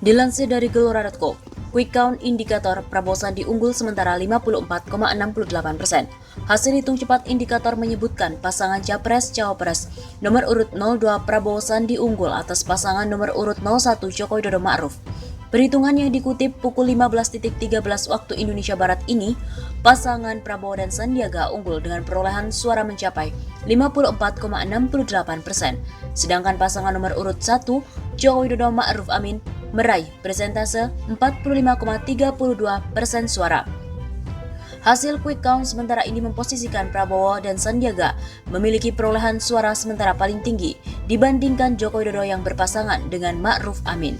Dilansir dari Gelora.co, quick count indikator Prabowo Sandi unggul sementara 54,68%. Hasil hitung cepat indikator menyebutkan pasangan Capres-Cawapres nomor urut 02 Prabowo Sandi unggul atas pasangan nomor urut 01 Joko Widodo Ma'ruf. Perhitungan yang dikutip pukul 15.13 waktu Indonesia Barat ini, pasangan Prabowo dan Sandiaga unggul dengan perolehan suara mencapai 54,68%, sedangkan pasangan nomor urut 1 Joko Widodo Ma'ruf Amin meraih persentase 45,32% suara. Hasil quick count sementara ini memposisikan Prabowo dan Sandiaga memiliki perolehan suara sementara paling tinggi dibandingkan Joko Widodo yang berpasangan dengan Ma'ruf Amin.